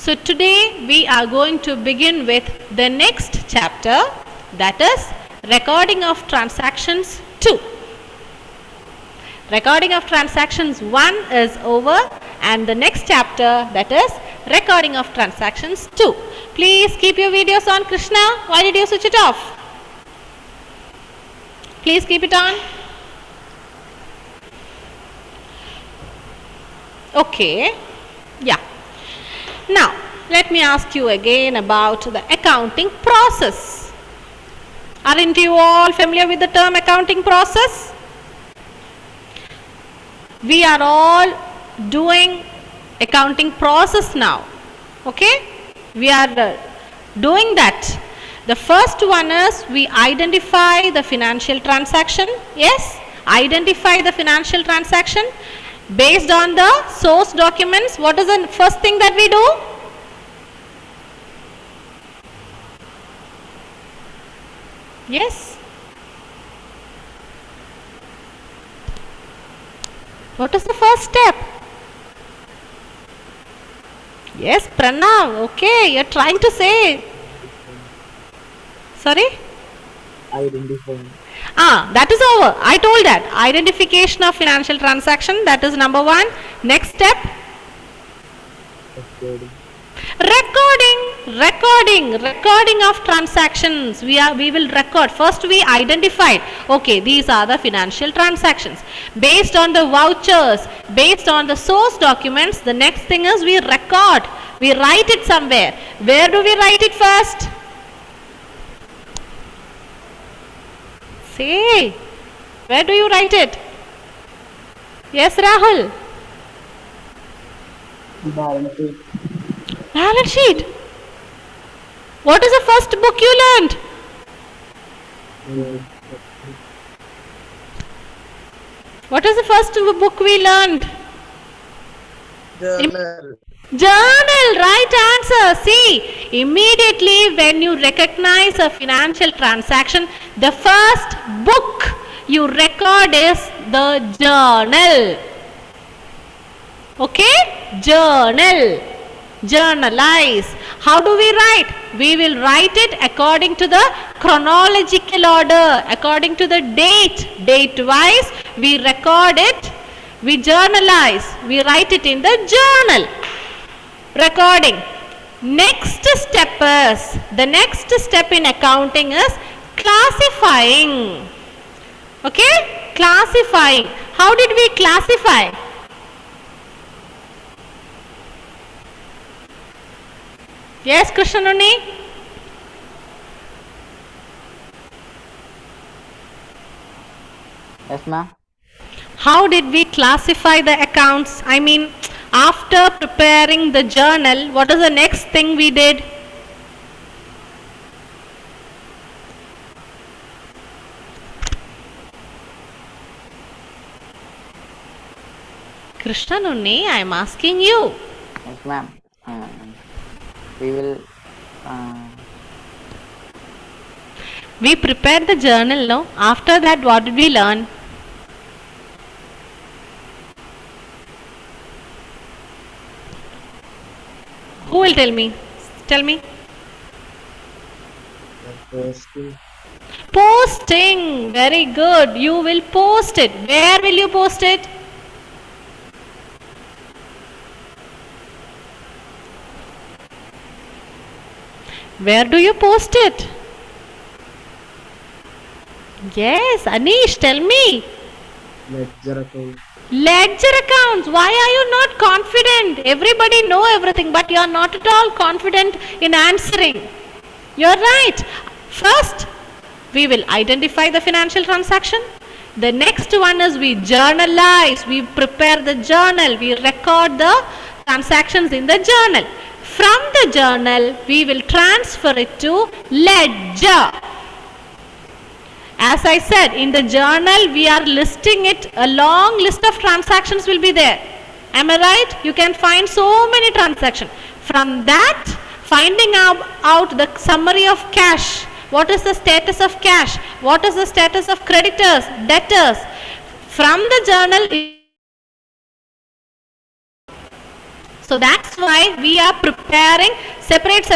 So today we are going to begin with the next chapter, that is recording of transactions 2. Recording of transactions 1 is over and the next chapter, that is recording of transactions 2. Please keep your videos on. Krishna, why did you switch it off? Please keep it on. Okay, yeah. Now, let me ask you again about the accounting process. Aren't you all familiar with the term accounting process? We are all doing accounting process now. Okay? We are doing that. The first one is we identify the financial transaction. Yes? Identify the financial transaction. Based on the source documents, what is the first thing that we do? Yes? What is the first step? Yes, Pranav. Okay, you're trying to say. Sorry? Identifying. That is over. I told that. Identification of financial transaction, that is number 1. Next step? Recording of transactions. We will record. First we identified, okay, these are the financial transactions. Based on the vouchers, based on the source documents, the next thing is we record. We write it somewhere. Where do we write it first? Say, where do you write it? Yes, Rahul. Balance sheet. Balance sheet. What is the first book you learned? What is the first book we learned? Journal. Journal, right answer. See, immediately when you recognize a financial transaction, the first book you record is the journal. Okay? Journal. Journalize. How do we write? We will write it according to the chronological order, according to the date. Date wise, we record it, we journalize, we write it in the journal. Recording. Next step in accounting is classifying. Okay? Classifying. How did we classify? Yes, Krishnanuni? Yes, ma'am. How did we classify the accounts? I mean, after preparing the journal, what is the next thing we did? Krishnanuni, I am asking you. Yes, ma'am. We will. We prepared the journal, no? After that, what did we learn? Who will tell me? Tell me. Posting. Very good. You will post it. Where will you post it? Where do you post it? Yes, Anish, tell me. Ledger account. Ledger accounts. Why are you not confident? Everybody know everything, but you are not at all confident in answering. You're right. First, we will identify the financial transaction. The next one is we journalize. We prepare the journal. We record the transactions in the journal. From the journal, we will transfer it to ledger. As I said, in the journal, we are listing it. A long list of transactions will be there. Am I right? You can find so many transactions. From that, finding out the summary of cash. What is the status of cash? What is the status of creditors, debtors? From the journal, So that's why we are preparing separate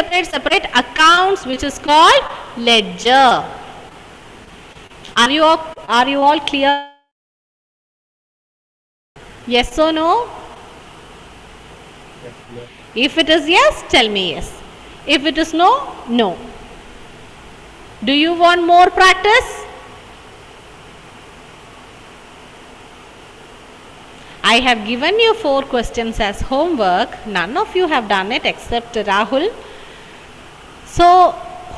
accounts, which is called ledger. Are you all clear? Yes or no? Yes, yes. If it is yes, tell me yes. If it is no, no. Do you want more practice? I have given you 4 questions as homework. None of you have done it except Rahul. So,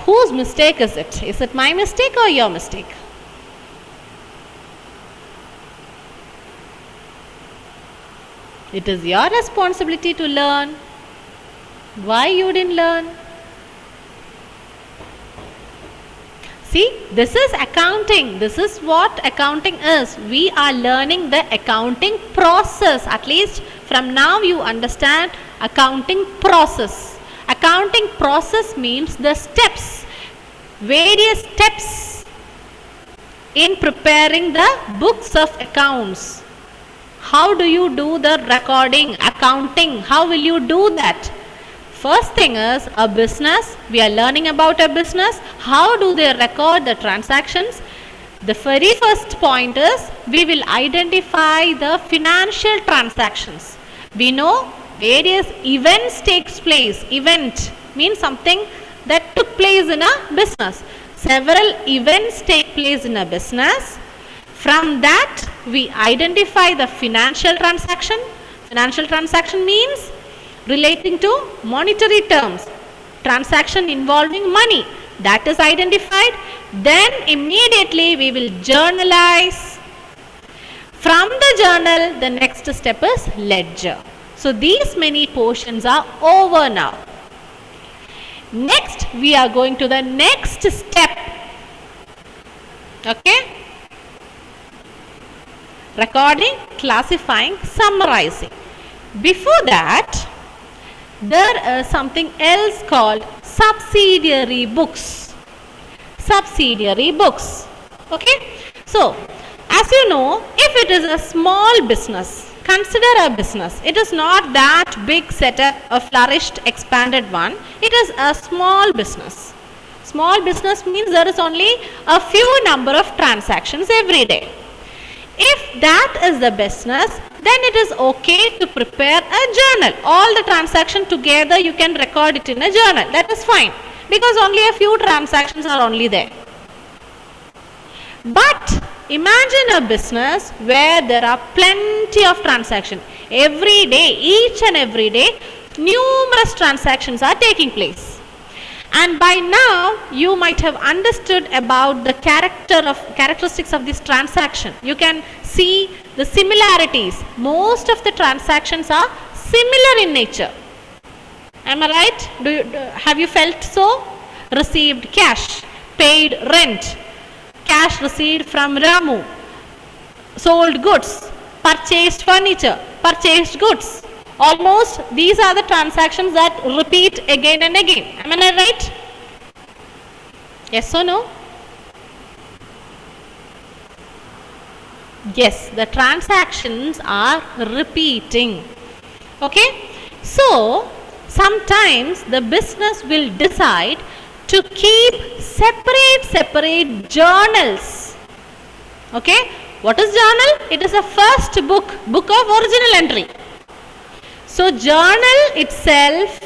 whose mistake is it? Is it my mistake or your mistake? It is your responsibility to learn. Why you didn't learn? See, this is accounting. This is what accounting is. We are learning the accounting process. At least from now you understand accounting process. Accounting process means the steps, various steps in preparing the books of accounts. How do you do the recording, accounting? How will you do that? First thing is a business. We are learning about a business. How do they record the transactions? The very first point is we will identify the financial transactions. We know various events takes place. Event means something that took place in a business. Several events take place in a business. From that we identify the financial transaction. Financial transaction means relating to monetary terms, transaction involving money, that is identified. Then immediately we will journalize. From the journal, the next step is ledger. So these many portions are over now. Next we are going to the next step. Okay? Recording, classifying, summarizing. Before that, there is something else called subsidiary books. Subsidiary books. Okay? So, as you know, if it is a small business, consider a business. It is not that big setup, a flourished, expanded one. It is a small business. Small business means there is only a few number of transactions every day. If that is the business, then it is okay to prepare a journal. All the transactions together you can record it in a journal. That is fine because only a few transactions are only there. But imagine a business where there are plenty of transactions. Every day, each and every day, numerous transactions are taking place. And by now you might have understood about the characteristics of this transaction. You can see the similarities. Most of the transactions are similar in nature. Am I right? Have you felt so? Received cash, paid rent, cash received from Ramu, sold goods, purchased furniture, purchased goods. Almost these are the transactions that repeat again and again. Am I right? Yes or no? Yes, the transactions are repeating. Okay? So, sometimes the business will decide to keep separate journals. Okay? What is journal? It is a first book of original entry. So journal itself,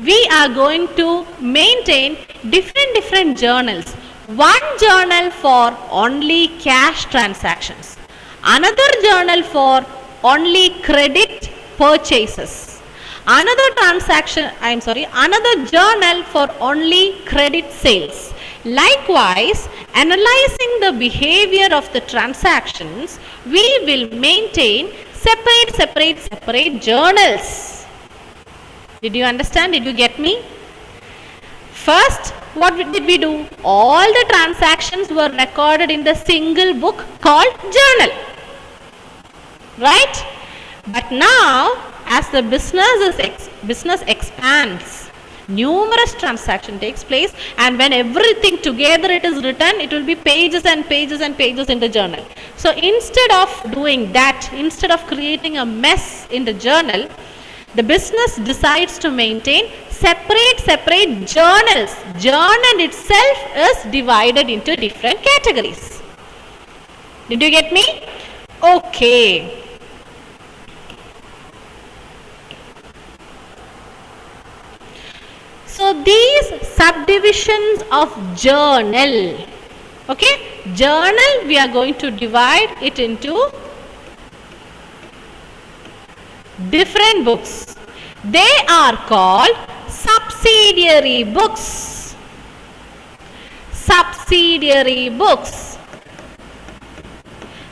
we are going to maintain different journals. One journal for only cash transactions. Another journal for only credit purchases. Another journal for only credit sales. Likewise, analyzing the behavior of the transactions, we will maintain separate journals. Did you understand? Did you get me? First, what did we do? All the transactions were recorded in the single book called journal. Right? But now, as the business expands, numerous transaction takes place, and when everything together it is written, it will be pages and pages and pages in the journal. So instead of doing that, instead of creating a mess in the journal, The business decides to maintain separate journals. Journal itself is divided into different categories. Did you get me? Okay. So these subdivisions of journal, okay, journal we are going to divide it into different books. They are called subsidiary books. Subsidiary books.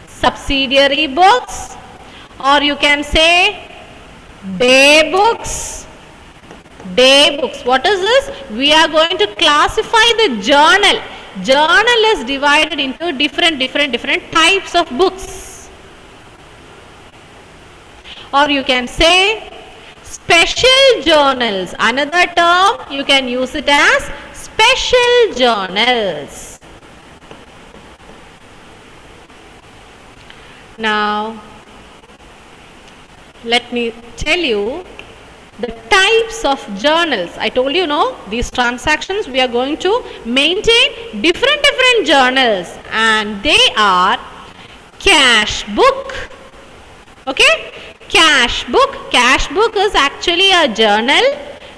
Subsidiary books, or you can say day books. Day books. What is this? We are going to classify the journal. Journal is divided into different types of books. Or you can say special journals. Another term, you can use it as special journals. Now, let me tell you the types of journals. I told you, no, these transactions we are going to maintain different journals, and they are cash book. Okay, cash book. Cash book is actually a journal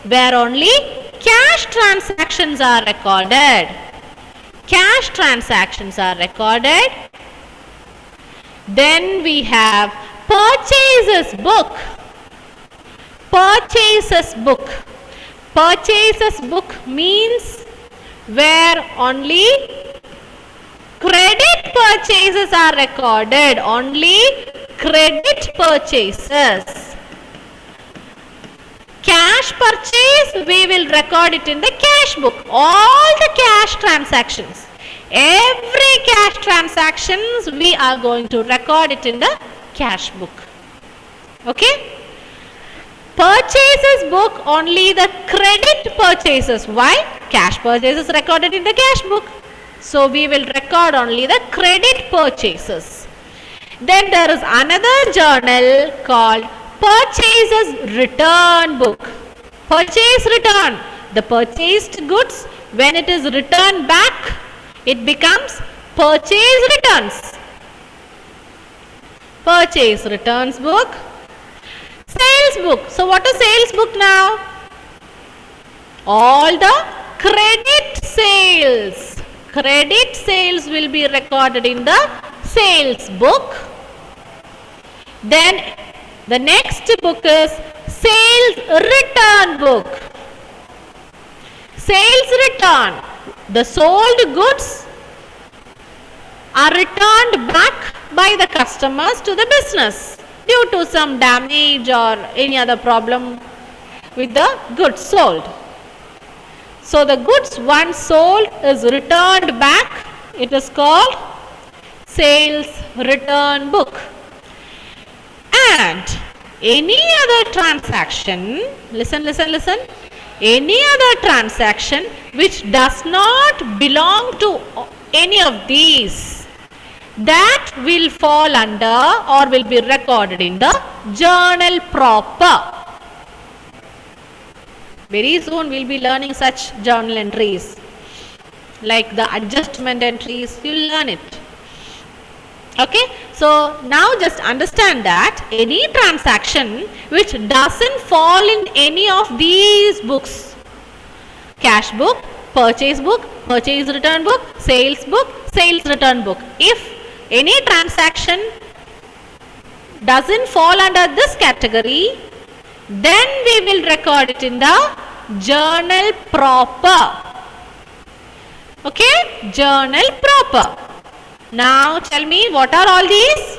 where only cash transactions are recorded. Cash transactions are recorded. Then we have purchases book. Purchases book. Purchases book means where only credit purchases are recorded. Only credit purchases. Cash purchase, we will record it in the cash book. All the cash transactions. Every cash transactions we are going to record it in the cash book. Okay? Purchases book, only the credit purchases. Why? Cash purchases recorded in the cash book. So we will record only the credit purchases. Then there is another journal called purchases return book. Purchase return. The purchased goods, when it is returned back, it becomes purchase returns. Purchase returns book. Sales book. So what is sales book now? All the credit sales. Credit sales will be recorded in the sales book. Then the next book is sales return book. Sales return. The sold goods are returned back by the customers to the business due to some damage or any other problem with the goods sold. So the goods once sold is returned back. It is called sales return book. And any other transaction, listen, any other transaction which does not belong to any of these, that will fall under or will be recorded in the journal proper. Very soon we will be learning such journal entries like the adjustment entries. You will learn it. Okay, so now just understand that any transaction which doesn't fall in any of these books, cash book, purchase return book, sales return book, if any transaction doesn't fall under this category, then we will record it in the journal proper. Okay, journal proper. Now tell me, what are all these?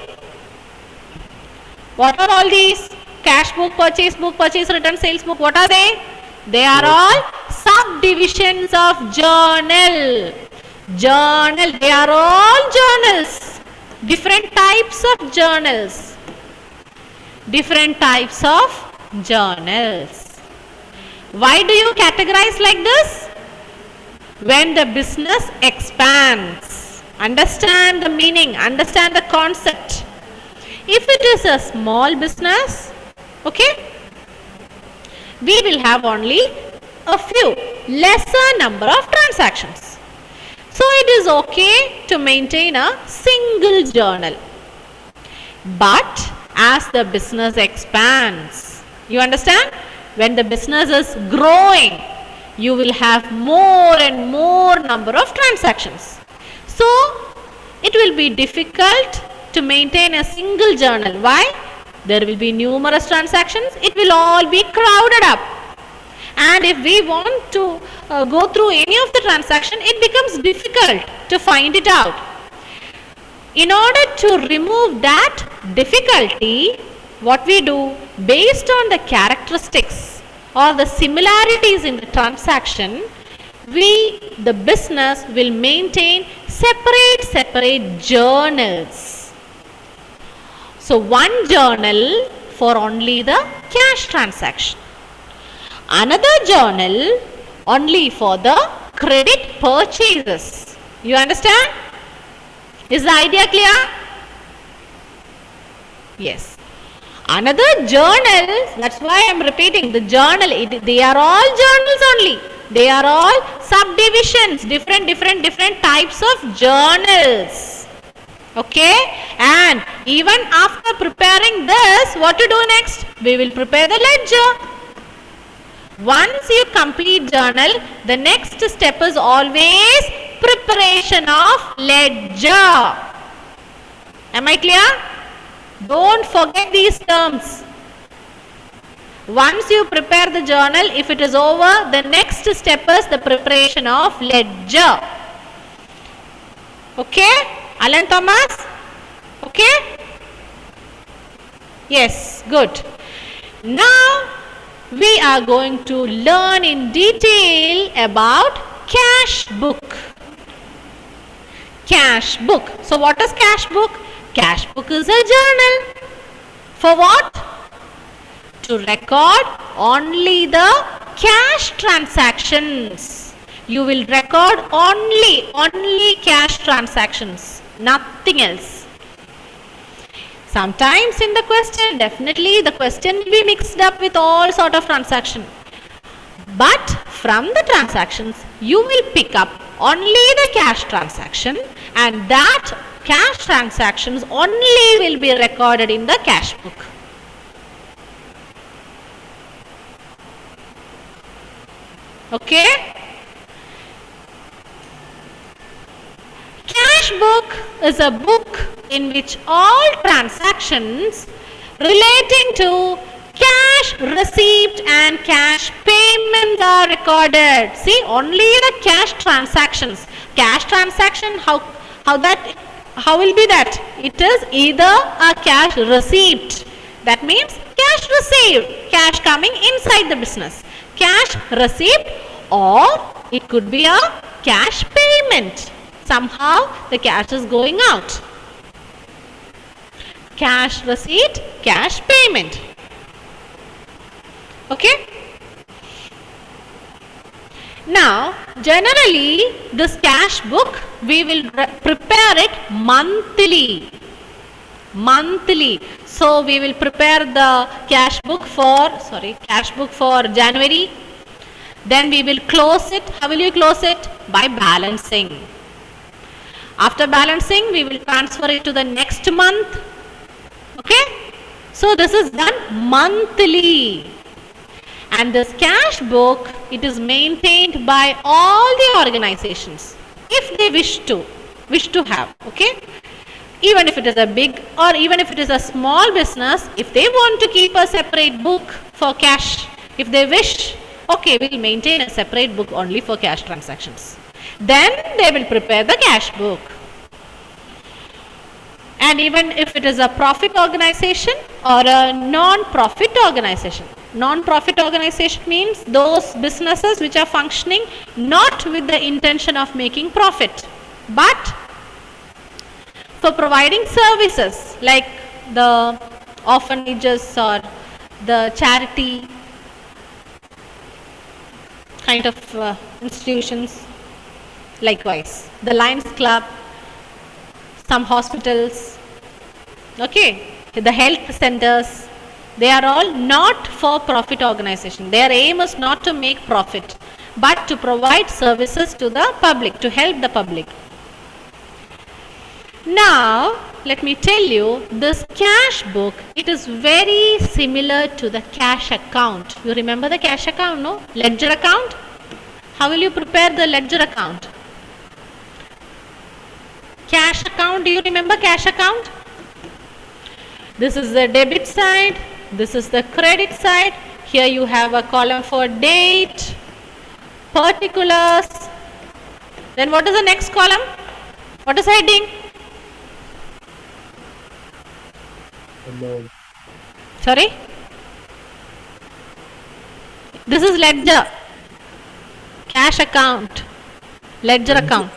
What are all these? Cash book, purchase return, sales book, what are they? They are all subdivisions of journal. Journal, they are all journals. Different types of journals. Different types of journals. Why do you categorize like this? When the business expands. Understand the meaning, understand the concept. If it is a small business, okay, we will have only a few lesser number of transactions. So it is okay to maintain a single journal. But as the business expands, you understand? When the business is growing, you will have more and more number of transactions. So it will be difficult to maintain a single journal. Why? There will be numerous transactions. It will all be crowded up. And if we want to go through any of the transaction, it becomes difficult to find it out. In order to remove that difficulty, what we do, based on the characteristics or the similarities in the transaction, the business will maintain separate journals. So one journal for only the cash transaction, another journal only for the credit purchases. You understand? Is the idea clear? Yes. Another journal, that's why I am repeating the journal, they are all journals only. They are all subdivisions, different types of journals. Okay? And even after preparing this, what to do next? We will prepare the ledger. Once you complete journal, the next step is always preparation of ledger. Am I clear? Don't forget these terms. Once you prepare the journal, if it is over, the next step is the preparation of ledger. Okay? Alan Thomas? Okay? Yes, good. Now, we are going to learn in detail about cash book. Cash book. So what is cash book? Cash book is a journal. For what? To record only the cash transactions. You will record only cash transactions, nothing else. Sometimes in the question, definitely the question will be mixed up with all sort of transaction. But from the transactions, you will pick up only the cash transaction, and that cash transactions only will be recorded in the cash book. Okay? Cash book is a book in which all transactions relating to cash receipt and cash payments are recorded. See, only the cash transactions. Cash transaction, how will be that? It is either a cash receipt. That means cash received, cash coming inside the business. Cash receipt, or it could be a cash payment. Somehow the cash is going out. Cash receipt, cash payment. Okay? Now, generally, this cash book, we will prepare it monthly. So, we will prepare the cash book for January. Then we will close it. How will you close it? By balancing. After balancing, we will transfer it to the next month. Okay? So, this is done monthly. And this cash book, it is maintained by all the organizations if they wish to have. Okay? Even if it is a big or even if it is a small business, if they want to keep a separate book for cash, if they wish, okay, we will maintain a separate book only for cash transactions. Then they will prepare the cash book. And even if it is a profit organization or a non-profit organization. Non-profit organization means those businesses which are functioning not with the intention of making profit, but for providing services like the orphanages or the charity kind of institutions. Likewise, the Lions Club, some hospitals, okay, the health centers, They are all not for profit organization. Their aim is not to make profit, but to provide services to the public, to help the public. Now, let me tell you, this cash book, it is very similar to the cash account. You remember the cash account, no? Ledger account? How will you prepare the ledger account? Cash account, do you remember cash account? This is the debit side, this is the credit side. Here you have a column for date, particulars. Then what is the next column? What is heading? Amount. Sorry? This is ledger. Cash account. Ledger account.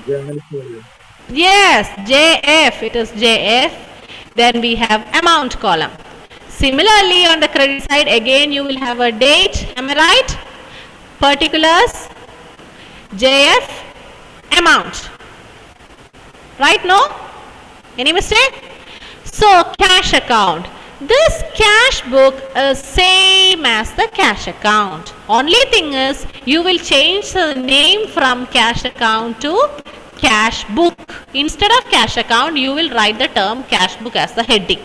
Journal column. Yes, JF. It is JF. Then we have amount column. Similarly, on the credit side, again you will have a date. Am I right? Particulars. JF. Amount. Right? No? Any mistake? So, cash account. This cash book is same as the cash account. Only thing is, you will change the name from cash account to cash book. Instead of cash account, you will write the term cash book as the heading.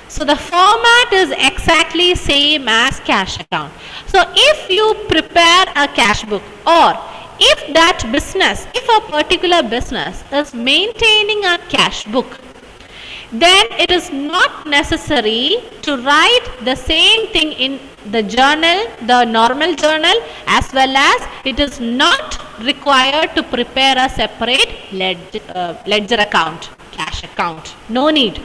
So, the format is exactly same as cash account. So, if you prepare a cash book, or if that business, if a particular business is maintaining a cash book, then it is not necessary to write the same thing in the journal, the normal journal, as well as it is not required to prepare a separate ledger account, cash account. No need.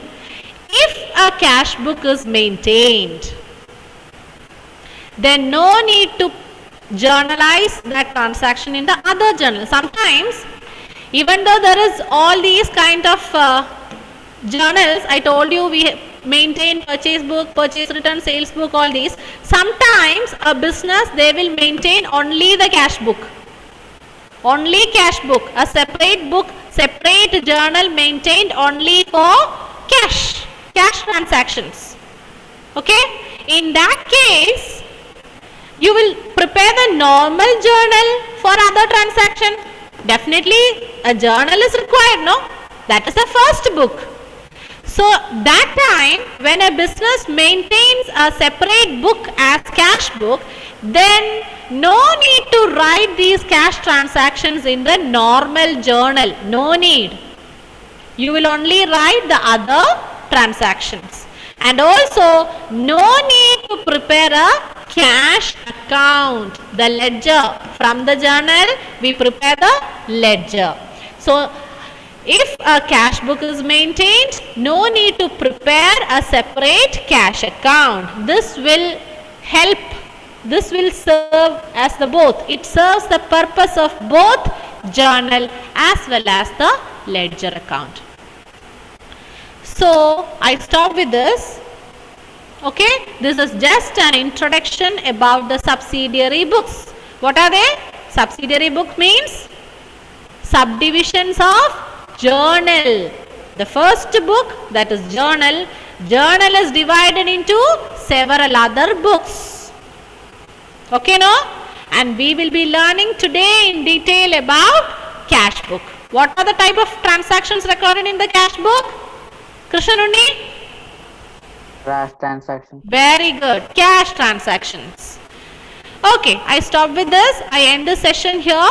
If a cash book is maintained, then no need to journalize that transaction in the other journal. Sometimes, even though there is all these kind of journals, I told you we maintain purchase book, purchase return, sales book, all these. Sometimes a business, they will maintain only the cash book. Only cash book, a separate book, separate journal maintained only for cash transactions. Okay? In that case, you will prepare the normal journal for other transaction. Definitely a journal is required, no? That is the first book. So, that time when a business maintains a separate book as cash book, then no need to write these cash transactions in the normal journal. No need. You will only write the other transactions. And also, no need to prepare a cash account, the ledger. From the journal, we prepare the ledger. So, if a cash book is maintained, no need to prepare a separate cash account. This will help, this will serve as the both. It serves the purpose of both journal as well as the ledger account. So, I stop with this. Okay, this is just an introduction about the subsidiary books. What are they? Subsidiary book means subdivisions of journal. The first book, that is journal. Journal is divided into several other books. Okay, no? And we will be learning today in detail about cash book. What are the type of transactions recorded in the cash book? Krishanundi? Cash transaction. Very good. Cash transactions. Okay, I stop with this. I end the session here.